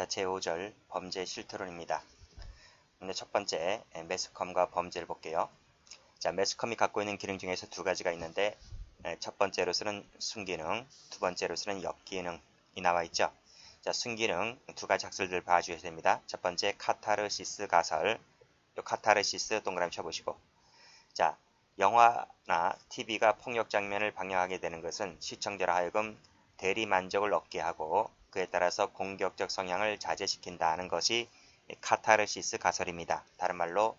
제5절 범죄 실토론입니다. 오늘 첫 번째 매스컴과 범죄를 볼게요. 자, 매스컴이 갖고 있는 기능 중에서 두 가지가 있는데 첫 번째로서는 순기능, 두 번째로서는 역기능이 나와 있죠. 자, 순기능 두 가지 학설들을 봐주셔야 됩니다. 첫 번째 카타르시스 가설, 요 카타르시스 동그라미 쳐보시고, 자, 영화나 TV가 폭력 장면을 방영하게 되는 것은 시청자로 하여금 대리 만족을 얻게 하고 그에 따라서 공격적 성향을 자제시킨다는 것이 카타르시스 가설입니다. 다른 말로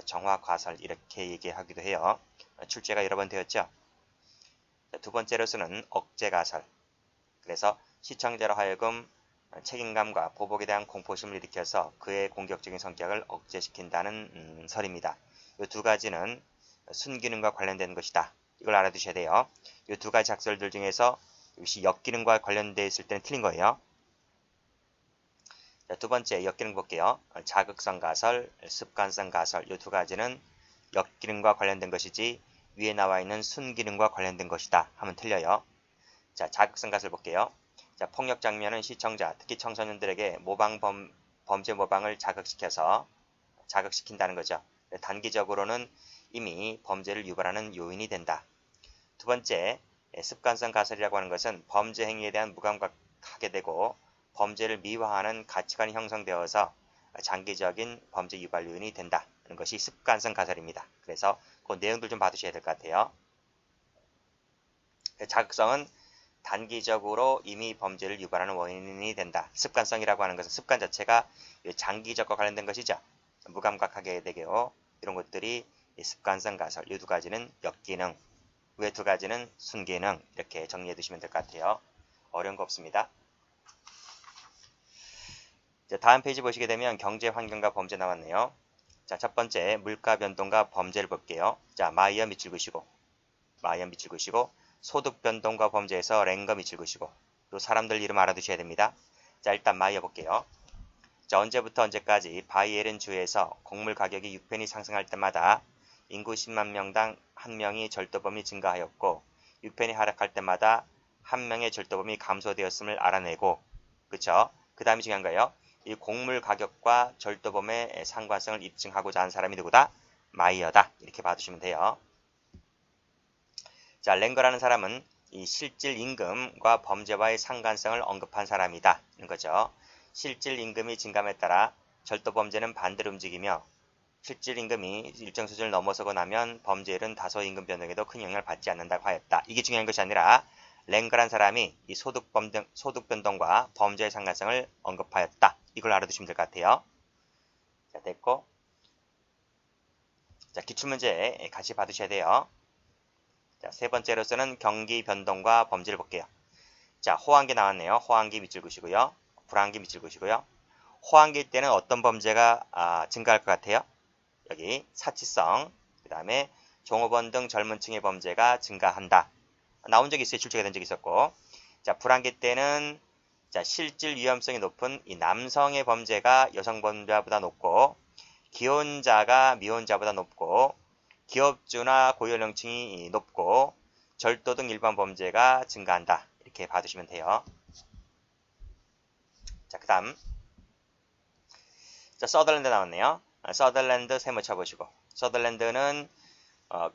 정화 가설 이렇게 얘기하기도 해요. 출제가 여러 번 되었죠. 두 번째로서는 억제 가설. 그래서 시청자로 하여금 책임감과 보복에 대한 공포심을 일으켜서 그의 공격적인 성격을 억제시킨다는 설입니다. 이 두 가지는 순기능과 관련된 것이다. 이걸 알아두셔야 돼요. 이 두 가지 학설들 중에서 이것이 역기능과 관련되어 있을 때는 틀린 거예요. 자, 두 번째 역기능 볼게요. 자극성 가설, 습관성 가설 이 두 가지는 역기능과 관련된 것이지 위에 나와 있는 순기능과 관련된 것이다 하면 틀려요. 자, 자극성 가설 볼게요. 자, 폭력 장면은 시청자, 특히 청소년들에게 범죄 모방을 자극시킨다는 거죠. 단기적으로는 이미 범죄를 유발하는 요인이 된다. 두 번째, 습관성 가설이라고 하는 것은 범죄 행위에 대한 무감각하게 되고 범죄를 미화하는 가치관이 형성되어서 장기적인 범죄 유발 요인이 된다는 것이 습관성 가설입니다. 그래서 그 내용들 좀 봐두셔야 될 것 같아요. 자극성은 단기적으로 이미 범죄를 유발하는 원인이 된다. 습관성이라고 하는 것은 습관 자체가 장기적과 관련된 것이죠. 무감각하게 되고 이런 것들이 습관성 가설, 이 두 가지는 역기능, 위에 두 가지는 순기능 이렇게 정리해 두시면 될 것 같아요. 어려운 거 없습니다. 자, 다음 페이지 보시게 되면 경제 환경과 범죄 나왔네요. 자, 첫 번째 물가 변동과 범죄를 볼게요. 자, 마이어 밑줄 그시고 소득 변동과 범죄에서 랭거 밑줄 그시고 또 사람들 이름 알아두셔야 됩니다. 자, 일단 마이어 볼게요. 자, 언제부터 언제까지 바이에른 주에서 곡물 가격이 6펜이 상승할 때마다 인구 10만 명당 1명이 절도범이 증가하였고 6펜이 하락할 때마다 1명의 절도범이 감소되었음을 알아내고, 그쵸? 그 다음이 중요한 거예요. 이 곡물 가격과 절도범의 상관성을 입증하고자 한 사람이 누구다? 마이어다. 이렇게 봐두시면 돼요. 자, 랭거라는 사람은 이 실질 임금과 범죄와의 상관성을 언급한 사람이다. 는 거죠. 실질 임금이 증감에 따라 절도 범죄는 반대로 움직이며 실질 임금이 일정 수준을 넘어서고 나면 범죄율은 다소 임금 변동에도 큰 영향을 받지 않는다고 하였다. 이게 중요한 것이 아니라 랭거란 사람이 이 소득 변동과 범죄의 상관성을 언급하였다. 이걸 알아두시면 될 것 같아요. 자, 됐고. 자, 기출문제 같이 봐두셔야 돼요. 자, 세 번째로서는 경기 변동과 범죄를 볼게요. 자, 호황기 나왔네요. 호황기 밑줄 그시고요. 불황기 밑줄 그시고요. 호황기 때는 어떤 범죄가 증가할 것 같아요? 여기 사치성, 그 다음에 종업원 등 젊은 층의 범죄가 증가한다. 나온 적이 있어요. 출제가 된 적이 있었고. 자, 불황기 때는 자, 실질 위험성이 높은 이 남성의 범죄가 여성 범죄보다 높고 기혼자가 미혼자보다 높고 기업주나 고연령층이 높고 절도 등 일반 범죄가 증가한다. 이렇게 봐두시면 돼요. 자, 그 다음 자, 서덜랜드 나왔네요. 서덜랜드 세모 쳐보시고, 서덜랜드는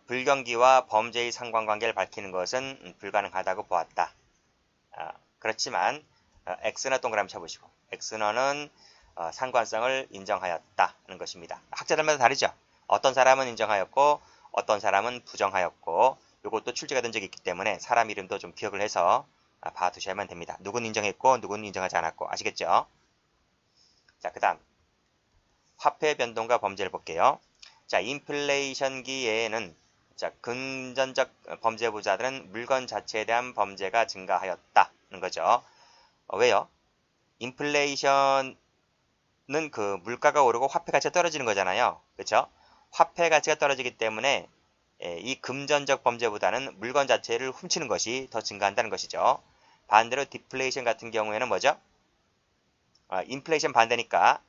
불경기와 범죄의 상관관계를 밝히는 것은 불가능하다고 보았다. 그렇지만 엑스너 동그라미 쳐보시고, 엑스너는 상관성을 인정하였다는 것입니다. 학자들마다 다르죠. 어떤 사람은 인정하였고 어떤 사람은 부정하였고, 이것도 출제가 된 적이 있기 때문에 사람 이름도 좀 기억을 해서 봐두셔야만 됩니다. 누군 인정했고 누군 인정하지 않았고, 아시겠죠? 자, 그 다음 화폐 변동과 범죄를 볼게요. 자, 인플레이션기에는 자, 금전적 범죄부자들은 물건 자체에 대한 범죄가 증가하였다는 거죠. 왜요? 인플레이션은 그 물가가 오르고 화폐 가치가 떨어지는 거잖아요. 그렇죠? 화폐 가치가 떨어지기 때문에 이 금전적 범죄보다는 물건 자체를 훔치는 것이 더 증가한다는 것이죠. 반대로 디플레이션 같은 경우에는 뭐죠? 인플레이션 반대니까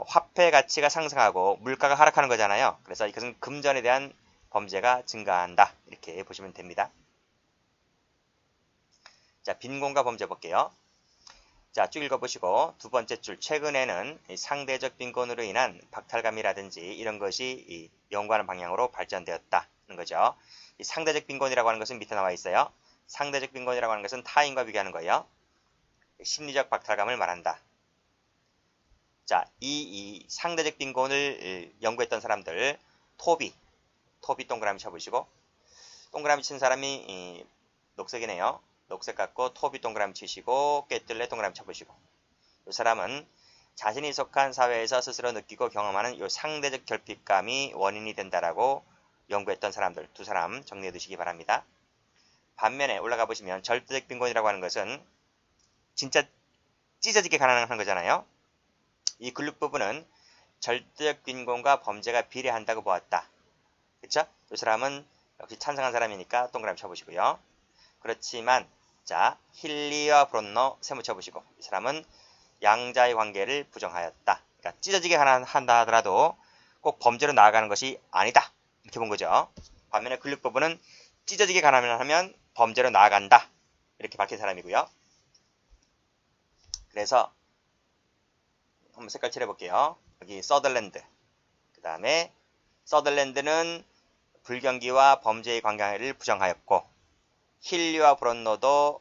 화폐 가치가 상승하고 물가가 하락하는 거잖아요. 그래서 이것은 금전에 대한 범죄가 증가한다. 이렇게 보시면 됩니다. 자, 빈곤과 범죄 볼게요. 자, 쭉 읽어보시고 두 번째 줄, 최근에는 상대적 빈곤으로 인한 박탈감이라든지 이런 것이 연구하는 방향으로 발전되었다는 거죠. 이 상대적 빈곤이라고 하는 것은 밑에 나와 있어요. 상대적 빈곤이라고 하는 것은 타인과 비교하는 거예요. 심리적 박탈감을 말한다. 자, 이 상대적 빈곤을 연구했던 사람들, 토비 동그라미 쳐보시고, 동그라미 친 사람이 녹색이네요. 녹색 갖고 토비 동그라미 치시고, 꿰뚫레 동그라미 쳐보시고, 이 사람은 자신이 속한 사회에서 스스로 느끼고 경험하는 이 상대적 결핍감이 원인이 된다라고 연구했던 사람들, 두 사람 정리해 두시기 바랍니다. 반면에 올라가 보시면 절대적 빈곤이라고 하는 것은 진짜 찢어지게 가난한 거잖아요. 이 글룹 부분은 절대적 빈곤과 범죄가 비례한다고 보았다. 그렇죠? 이 사람은 역시 찬성한 사람이니까 동그라미 쳐보시고요. 그렇지만 자, 힐리와 브론노 세모 쳐보시고, 이 사람은 양자의 관계를 부정하였다. 그러니까 찢어지게 가난한다 하더라도 꼭 범죄로 나아가는 것이 아니다. 이렇게 본 거죠. 반면에 글룹 부분은 찢어지게 가난하면 범죄로 나아간다. 이렇게 밝힌 사람이고요. 그래서 한번 색깔 칠해볼게요. 여기 서덜랜드. 그 다음에 서덜랜드는 불경기와 범죄의 관계를 부정하였고, 힐리와 브론노도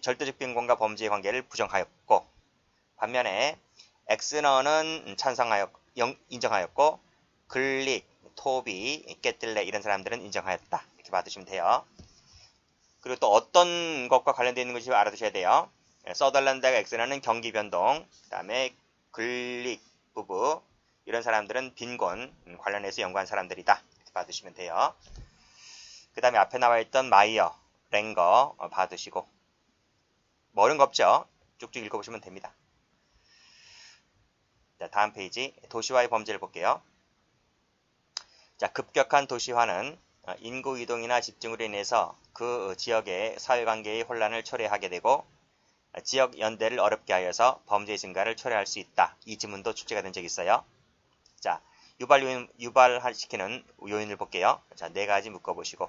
절대적 빈곤과 범죄의 관계를 부정하였고, 반면에 엑스너는 인정하였고, 글릭, 토비, 깨틀레 이런 사람들은 인정하였다. 이렇게 받으시면 돼요. 그리고 또 어떤 것과 관련되어 있는 것이 알아두셔야 돼요. 서덜랜드와 엑스너는 경기 변동, 그 다음에 글릭 부부 이런 사람들은 빈곤 관련해서 연구한 사람들이다. 이렇게 받으시면 돼요. 그 다음에 앞에 나와 있던 마이어, 랭거 받으시고, 뭐 어려운 거 없죠? 쭉쭉 읽어보시면 됩니다. 자, 다음 페이지 도시화의 범죄를 볼게요. 자, 급격한 도시화는 인구 이동이나 집중으로 인해서 그 지역의 사회관계의 혼란을 초래하게 되고 지역 연대를 어렵게 하여서 범죄 증가를 초래할 수 있다. 이 지문도 출제가 된 적이 있어요. 자, 유발시키는 요인을 볼게요. 자, 네 가지 묶어보시고,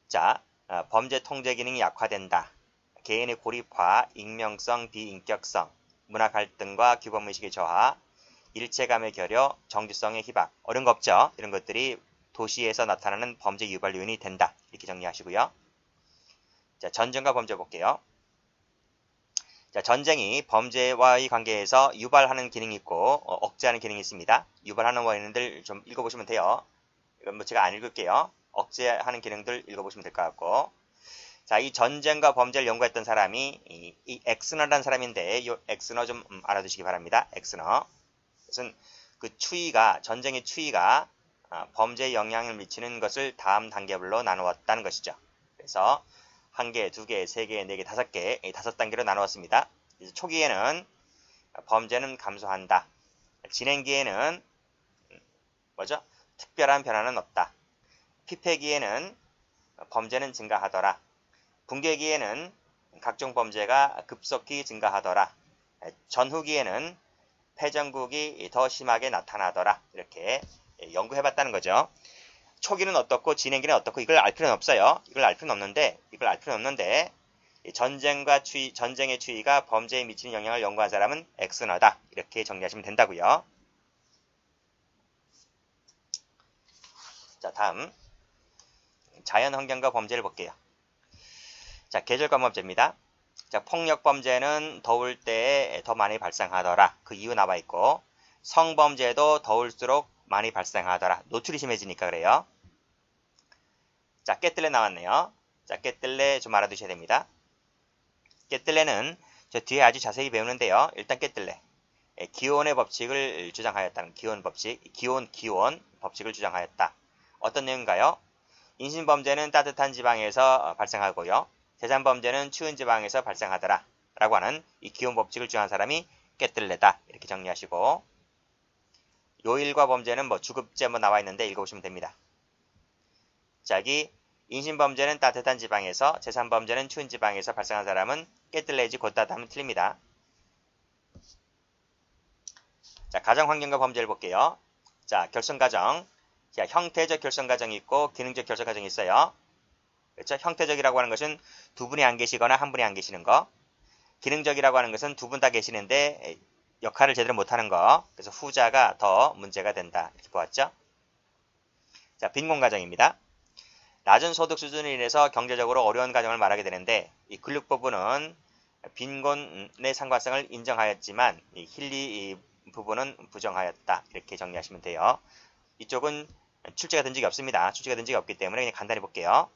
자, 범죄 통제 기능이 약화된다. 개인의 고립화, 익명성, 비인격성, 문화 갈등과 규범의식의 저하, 일체감의 결여, 정규성의 희박. 어려운 거 없죠? 이런 것들이 도시에서 나타나는 범죄 유발 요인이 된다. 이렇게 정리하시고요. 자, 전쟁과 범죄 볼게요. 자, 전쟁이 범죄와의 관계에서 유발하는 기능이 있고 억제하는 기능이 있습니다. 유발하는 원인들 좀 읽어보시면 돼요. 이건 뭐 제가 안 읽을게요. 억제하는 기능들 읽어보시면 될 것 같고, 자, 이 전쟁과 범죄를 연구했던 사람이 이 엑스너라는 사람인데, 이 엑스너 좀 알아두시기 바랍니다. 엑스너. 그것은 그 추이가, 전쟁의 추이가 범죄에 영향을 미치는 것을 다음 단계별로 나누었다는 것이죠. 그래서 1개, 2개, 3개, 4개, 5개, 5단계로 나누었습니다. 초기에는 범죄는 감소한다. 진행기에는 뭐죠? 특별한 변화는 없다. 피폐기에는 범죄는 증가하더라. 붕괴기에는 각종 범죄가 급속히 증가하더라. 전후기에는 패전국이 더 심하게 나타나더라. 이렇게 연구해봤다는 거죠. 초기는 어떻고 진행기는 어떻고 이걸 알 필요는 없어요. 이걸 알 필요는 없는데 전쟁의 추이가 범죄에 미치는 영향을 연구한 사람은 엑스너다. 이렇게 정리하시면 된다고요. 자, 다음 자연환경과 범죄를 볼게요. 자, 계절과 범죄입니다. 자, 폭력 범죄는 더울 때에 더 많이 발생하더라. 그 이유 나와 있고, 성범죄도 더울수록 많이 발생하더라. 노출이 심해지니까 그래요. 자, 깨뜰레 나왔네요. 자, 깨뜰레 좀 알아두셔야 됩니다. 깨뜰레는 저 뒤에 아주 자세히 배우는데요. 일단 깨뜰레. 기온의 법칙을 주장하였다는 기온 법칙을 주장하였다. 어떤 내용인가요? 인신범죄는 따뜻한 지방에서 발생하고요. 재산범죄는 추운 지방에서 발생하더라. 라고 하는 이 기온 법칙을 주장한 사람이 깨뜰레다. 이렇게 정리하시고, 요일과 범죄는 뭐 주급제 뭐 나와 있는데 읽어보시면 됩니다. 자, 여기 인신범죄는 따뜻한 지방에서, 재산범죄는 추운 지방에서 발생한 사람은 깨뜰레지 곧다다 하면 틀립니다. 자, 가정환경과 범죄를 볼게요. 자, 결손가정. 자, 형태적 결손가정이 있고 기능적 결손가정이 있어요. 그렇죠? 형태적이라고 하는 것은 두 분이 안 계시거나 한 분이 안 계시는 거. 기능적이라고 하는 것은 두 분 다 계시는데 역할을 제대로 못하는 거. 그래서 후자가 더 문제가 된다. 이렇게 보았죠. 자, 빈곤 가정입니다. 낮은 소득 수준으로 인해서 경제적으로 어려운 가정을 말하게 되는데 이 근육부부는 빈곤의 상관성을 인정하였지만 이 힐리 부부는 부정하였다. 이렇게 정리하시면 돼요. 이쪽은 출제가 된 적이 없습니다. 출제가 된 적이 없기 때문에 그냥 간단히 볼게요.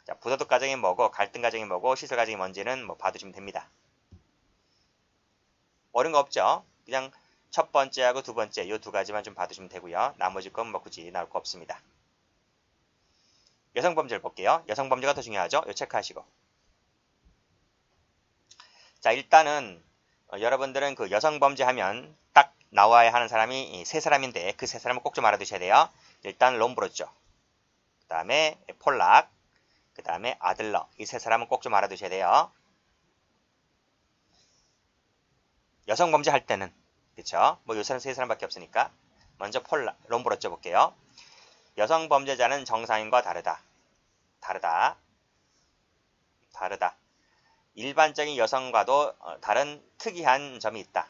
자, 부도덕 가정이 뭐고 갈등 가정이 뭐고 시설 가정이 뭔지는 뭐 봐두시면 됩니다. 어려운 거 없죠? 그냥 첫 번째하고 두 번째 이 두 가지만 좀 봐두시면 되고요. 나머지 건 뭐 굳이 나올 거 없습니다. 여성범죄를 볼게요. 여성범죄가 더 중요하죠? 이 체크하시고. 자, 일단은 여러분들은 그 여성범죄 하면 딱 나와야 하는 사람이 세 사람인데 그 세 사람을 꼭 좀 알아두셔야 돼요. 일단 롬브로죠. 그 다음에 폴락, 그 다음에 아들러. 이 세 사람은 꼭 좀 알아두셔야 돼요. 여성범죄 할 때는 그쵸? 뭐 요새는 세 사람밖에 없으니까 먼저 폴락, 롬브로죠 볼게요. 여성범죄자는 정상인과 다르다. 일반적인 여성과도 다른 특이한 점이 있다.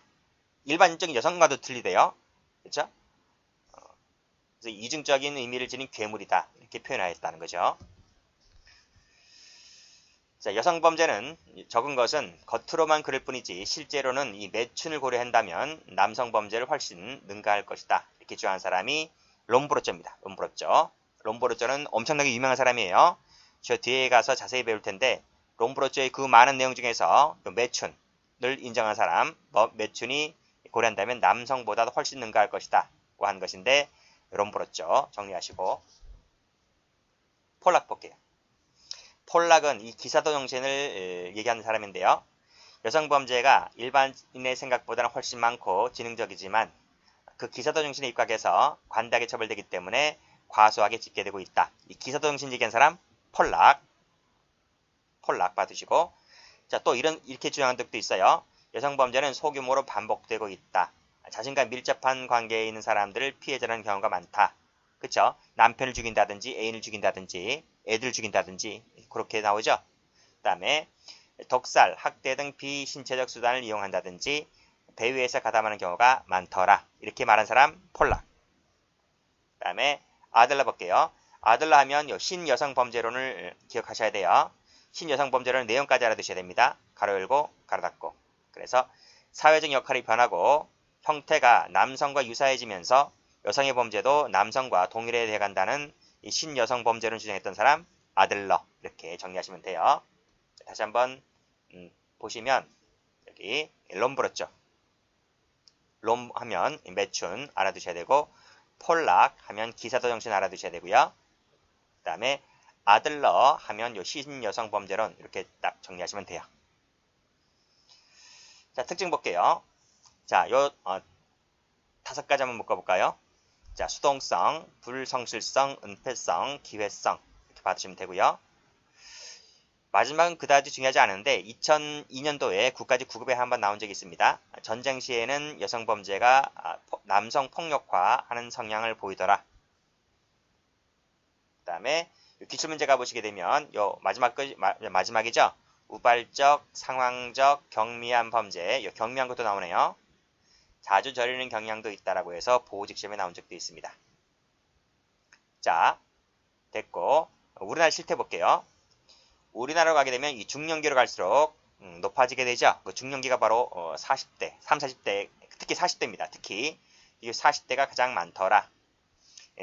일반적인 여성과도 틀리대요. 그렇죠? 그래서 이중적인 의미를 지닌 괴물이다. 이렇게 표현하였다는 거죠. 자, 여성범죄는 적은 것은 겉으로만 그럴 뿐이지 실제로는 이 매춘을 고려한다면 남성범죄를 훨씬 능가할 것이다. 이렇게 주장한 사람이 롬브로쩌입니다. 롬브로쩌는 엄청나게 유명한 사람이에요. 저 뒤에 가서 자세히 배울 텐데 롬브로쩌의 그 많은 내용 중에서 매춘을 인정한 사람, 매춘이 고려한다면 남성보다도 훨씬 능가할 것이다. 고 한 것인데 롬브로쩌 정리하시고 폴락 볼게요. 폴락은 이 기사도 정신을 얘기하는 사람인데요. 여성범죄가 일반인의 생각보다는 훨씬 많고 지능적이지만 그 기사도 정신에 입각해서 관대하게 처벌되기 때문에 과소하게 집계되고 있다. 이 기사도 정신 얘기한 사람 폴락 봐두시고 자, 또 이렇게 주장한 적도 있어요. 여성범죄는 소규모로 반복되고 있다. 자신과 밀접한 관계에 있는 사람들을 피해자라는 경우가 많다. 그쵸? 남편을 죽인다든지 애인을 죽인다든지 애들 죽인다든지 그렇게 나오죠. 그 다음에 독살, 학대 등 비신체적 수단을 이용한다든지 배 위에서 가담하는 경우가 많더라. 이렇게 말한 사람 폴락. 그 다음에 아들러 볼게요. 아들러 하면 신여성범죄론을 기억하셔야 돼요. 신여성범죄론 내용까지 알아두셔야 됩니다. 가로 열고 가로 닫고. 그래서 사회적 역할이 변하고 형태가 남성과 유사해지면서 여성의 범죄도 남성과 동일해 돼간다는 이 신여성범죄론 주장했던 사람 아들러. 이렇게 정리하시면 돼요. 다시 한번 보시면 여기 롬브로쩌. 롬 하면 매춘 알아두셔야 되고 폴락 하면 기사도 정신 알아두셔야 되고요. 그 다음에 아들러 하면 요 신여성범죄론 이렇게 딱 정리하시면 돼요. 자, 특징 볼게요. 자, 요 5가지 한번 묶어볼까요? 자, 수동성, 불성실성, 은폐성, 기회성 이렇게 받으시면 되고요. 마지막은 그다지 중요하지 않은데 2002년도에 국가직 9급에 한번 나온 적이 있습니다. 전쟁 시에는 여성범죄가 남성 폭력화하는 성향을 보이더라. 그 다음에 기출문제 가보시게 되면 요 마지막이죠. 우발적, 상황적, 경미한 범죄, 요 경미한 것도 나오네요. 자주 저리는 경향도 있다라고 해서 보호직시험에 나온 적도 있습니다. 자, 됐고 우리나라 실태 볼게요. 우리나라로 가게 되면 이 중년기로 갈수록 높아지게 되죠. 그 중년기가 바로 40대, 30, 40대, 특히 40대입니다. 특히 이 40대가 가장 많더라.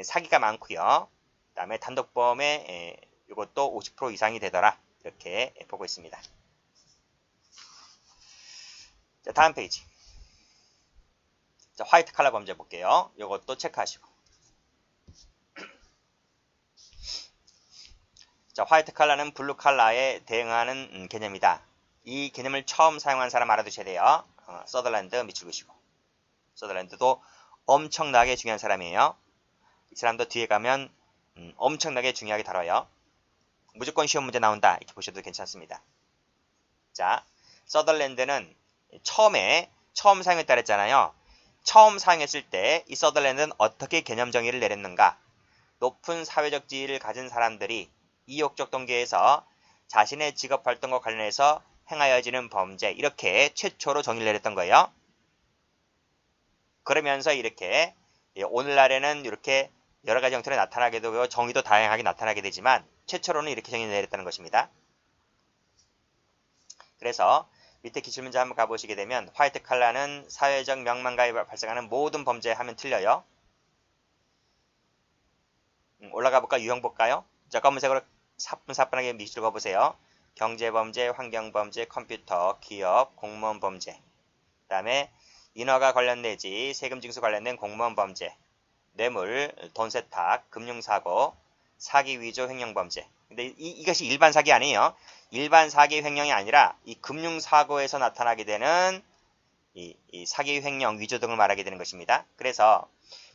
사기가 많고요. 그 다음에 단독범에 이것도 50% 이상이 되더라. 이렇게 보고 있습니다. 자, 다음 페이지. 자, 화이트 칼라 범죄 볼게요. 이것도 체크하시고. 자, 화이트 칼라는 블루 칼라에 대응하는 개념이다. 이 개념을 처음 사용한 사람 알아두셔야 돼요. 서덜랜드 밑줄 그시고. 서덜랜드도 엄청나게 중요한 사람이에요. 이 사람도 뒤에 가면 엄청나게 중요하게 다뤄요. 무조건 쉬운 문제 나온다. 이렇게 보셔도 괜찮습니다. 자, 서덜랜드는 처음 사용했다 그랬잖아요. 처음 사용했을 때 이 서덜랜드는 어떻게 개념 정의를 내렸는가? 높은 사회적 지위를 가진 사람들이 이욕적 동기에서 자신의 직업 활동과 관련해서 행하여지는 범죄 이렇게 최초로 정의를 내렸던 거예요. 그러면서 이렇게 오늘날에는 이렇게 여러 가지 형태로 나타나게 되고 정의도 다양하게 나타나게 되지만 최초로는 이렇게 정의를 내렸다는 것입니다. 그래서 밑에 기출문제 한번 가보시게 되면 화이트 칼라는 사회적 명망가에 발생하는 모든 범죄 하면 틀려요. 올라가 볼까? 유형 볼까요? 자, 검은색으로 사뿐사뿐하게 밑줄 그어보세요. 경제범죄, 환경범죄, 컴퓨터, 기업, 공무원 범죄. 그 다음에 인허가 관련 내지 세금 징수 관련된 공무원 범죄, 뇌물, 돈 세탁, 금융사고, 사기 위조 횡령 범죄. 근데 이것이 일반 사기 아니에요. 일반 사기 횡령이 아니라 이 금융사고에서 나타나게 되는 이 사기 횡령 위조 등을 말하게 되는 것입니다. 그래서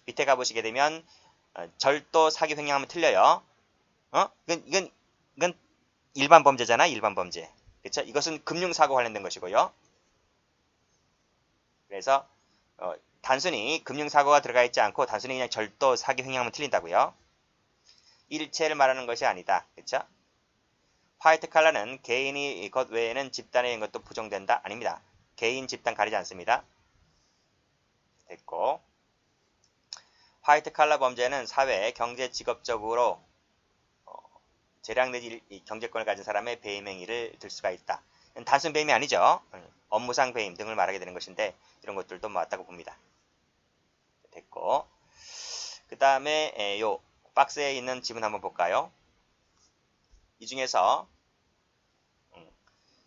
밑에 가보시게 되면 절도 사기 횡령하면 틀려요. 이건 일반 범죄잖아. 일반 범죄. 그렇죠? 이것은 금융사고 관련된 것이고요. 그래서 단순히 금융사고가 들어가 있지 않고 단순히 그냥 절도 사기 횡령하면 틀린다고요. 일체를 말하는 것이 아니다. 그렇죠? 화이트 칼라는 개인이 것 외에는 집단의 인 것도 부정된다. 아닙니다. 개인 집단 가리지 않습니다. 됐고, 화이트 칼라 범죄는 사회, 경제, 직업적으로 재량 내지 경제권을 가진 사람의 배임 행위를 들 수가 있다. 단순 배임이 아니죠. 업무상 배임 등을 말하게 되는 것인데 이런 것들도 맞다고 봅니다. 됐고, 그 다음에 요 박스에 있는 지문 한번 볼까요? 이 중에서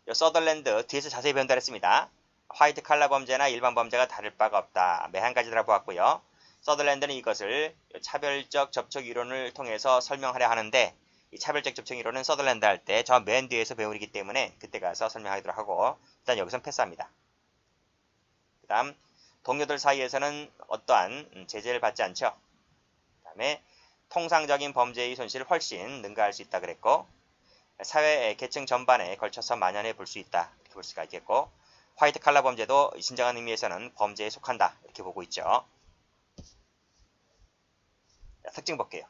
요 서덜랜드 뒤에서 자세히 배운다 했습니다. 화이트 칼라 범죄나 일반 범죄가 다를 바가 없다. 매 한 가지라 보았고요. 서덜랜드는 이것을 차별적 접촉 이론을 통해서 설명하려 하는데 이 차별적 접촉 이론은 서덜랜드 할 때 저 맨 뒤에서 배우기 때문에 그때 가서 설명하도록 하고 일단 여기선 패스합니다. 그 다음 동료들 사이에서는 어떠한 제재를 받지 않죠. 그 다음에 통상적인 범죄의 손실을 훨씬 능가할 수 있다 그랬고 사회 계층 전반에 걸쳐서 만연해 볼 수 있다 이렇게 볼 수가 있겠고 화이트 칼라 범죄도 진정한 의미에서는 범죄에 속한다 이렇게 보고 있죠. 자, 특징 볼게요.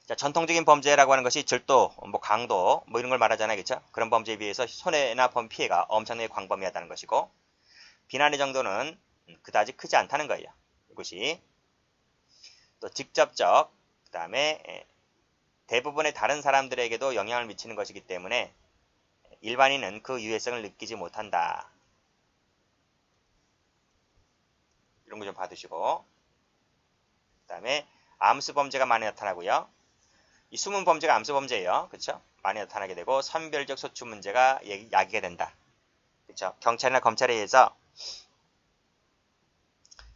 자, 전통적인 범죄라고 하는 것이 절도, 강도 이런 걸 말하잖아요. 그렇죠? 그런 범죄에 비해서 손해나 피해가 엄청나게 광범위하다는 것이고 비난의 정도는 그다지 크지 않다는 거예요. 이것이 또 직접적 그 다음에 대부분의 다른 사람들에게도 영향을 미치는 것이기 때문에 일반인은 그 유해성을 느끼지 못한다. 이런 거 좀 봐두시고 그 다음에 암수 범죄가 많이 나타나고요. 이 숨은 범죄가 암수 범죄예요. 그렇죠? 많이 나타나게 되고 선별적 소추 문제가 야기가 된다. 그렇죠? 경찰이나 검찰에 의해서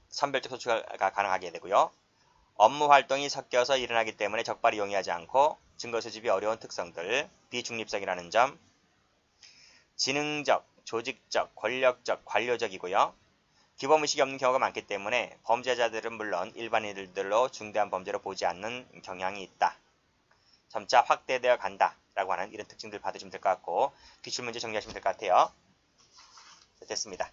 선별적 소추가 가능하게 되고요. 업무 활동이 섞여서 일어나기 때문에 적발이 용이하지 않고 증거 수집이 어려운 특성들, 비중립성이라는 점, 지능적, 조직적, 권력적, 관료적이고요. 기본의식이 없는 경우가 많기 때문에 범죄자들은 물론 일반인들로 중대한 범죄로 보지 않는 경향이 있다. 점차 확대되어 간다 라고 하는 이런 특징들 받으시면 될 것 같고 기출문제 정리하시면 될 것 같아요. 됐습니다.